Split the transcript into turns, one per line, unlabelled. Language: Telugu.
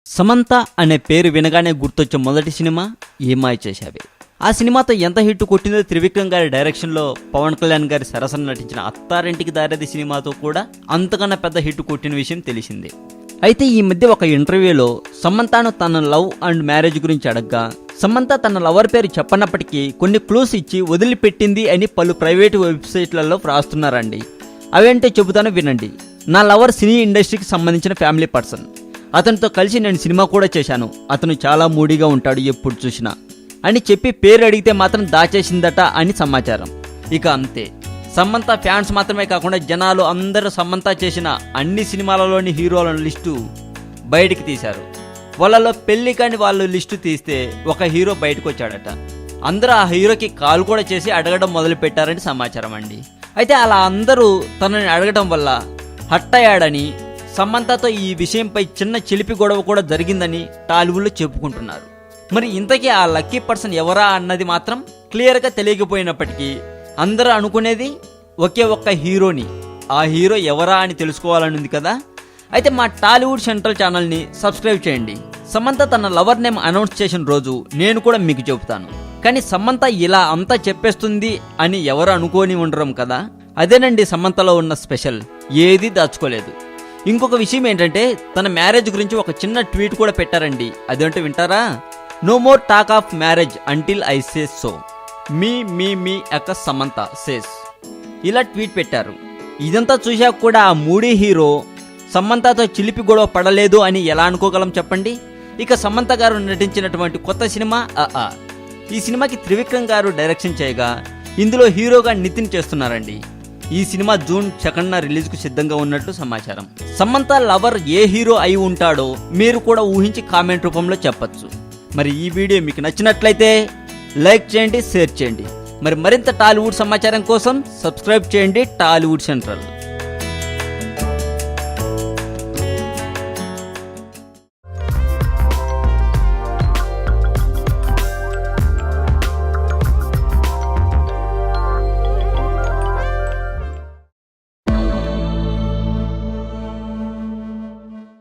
సమంత అనే పేరు వినగానే గుర్తొచ్చే మొదటి సినిమా ఏమాయ చేశావే. ఆ సినిమాతో ఎంత హిట్ కొట్టిందో త్రివిక్రమ్ గారి డైరెక్షన్లో పవన్ కళ్యాణ్ గారి సరసన నటించిన అత్తారింటికి దారేది సినిమాతో కూడా అంతకన్నా పెద్ద హిట్ కొట్టిన విషయం తెలిసిందే. అయితే ఈ మధ్య ఒక ఇంటర్వ్యూలో సమంతను తన లవ్ అండ్ మ్యారేజ్ గురించి అడగ్గా సమంత తన లవర్ పేరు చెప్పనప్పటికీ కొన్ని క్లూస్ ఇచ్చి వదిలిపెట్టింది అని పలు ప్రైవేటు వెబ్సైట్లలో రాస్తున్నారండి. అవేంటో చెబుతాను వినండి. నా లవర్ సినీ ఇండస్ట్రీకి సంబంధించిన ఫ్యామిలీ పర్సన్. అతనితో కలిసి నేను సినిమా కూడా చేశాను. అతను చాలా మూడీగా ఉంటాడు ఎప్పుడు చూసినా అని చెప్పి పేరు అడిగితే మాత్రం దాచేసిందట అని సమాచారం. ఇక అంతే, సమంత ఫ్యాన్స్ మాత్రమే కాకుండా జనాలు అందరూ సమంత చేసిన అన్ని సినిమాలలోని హీరోల లిస్టు బయటికి తీశారు. వాళ్ళలో పెళ్లి కాని వాళ్ళు లిస్టు తీస్తే ఒక హీరో బయటకు వచ్చాడట. అందరూ ఆ హీరోకి కాల్ కూడా చేసి అడగడం మొదలు పెట్టారని సమాచారం అండి. అయితే అలా అందరూ తనని అడగడం వల్ల హట్టయ్యాడని, సమంతతో ఈ విషయంపై చిన్న చిలిపి గొడవ కూడా జరిగిందని టాలీవుడ్లో చెప్పుకుంటున్నారు. మరి ఇంతకీ ఆ లక్కీ పర్సన్ ఎవరా అన్నది మాత్రం క్లియర్గా తెలియకపోయినప్పటికీ అందరూ అనుకునేది ఒకే ఒక్క హీరోని. ఆ హీరో ఎవరా అని తెలుసుకోవాలని ఉంది కదా. అయితే మా టాలీవుడ్ సెంట్రల్ ఛానల్ని సబ్స్క్రైబ్ చేయండి. సమంత తన లవర్ నేమ్ అనౌన్స్ చేసిన రోజు నేను కూడా మీకు చెబుతాను. కానీ సమంత ఇలా అంతా చెప్పేస్తుంది అని ఎవరు అనుకోని ఉండరం కదా. అదేనండి సమంతలో ఉన్న స్పెషల్, ఏది దాచుకోలేదు. ఇంకొక విషయం ఏంటంటే తన మ్యారేజ్ గురించి ఒక చిన్న ట్వీట్ కూడా పెట్టారండి. అదేంటో వింటారా? No more talk of marriage until I say so, మీ అక్క సమంత సేస్. ఇలా ట్వీట్ పెట్టారు. ఇదంతా చూశాక కూడా ఆ మూడీ హీరో సమంతతో చిలిపి గొడవ పడలేదు అని ఎలా అనుకోగలం చెప్పండి. ఇక సమంత గారు నటించినటువంటి కొత్త సినిమా ఈ సినిమాకి త్రివిక్రమ్ గారు డైరెక్షన్ చేయగా ఇందులో హీరోగా నితిన్ చేస్తున్నారండి. ఈ సినిమా జూన్ 2న రిలీజ్కు సిద్ధంగా ఉన్నట్లు సమాచారం. సమంత లవర్ ఏ హీరో అయి ఉంటాడో మీరు కూడా ఊహించి కామెంట్ రూపంలో చెప్పచ్చు. మరి ఈ వీడియో మీకు నచ్చినట్లయితే లైక్ చేయండి, షేర్ చేయండి. మరింత టాలీవుడ్ సమాచారం కోసం సబ్స్క్రైబ్ చేయండి టాలీవుడ్ సెంట్రల్.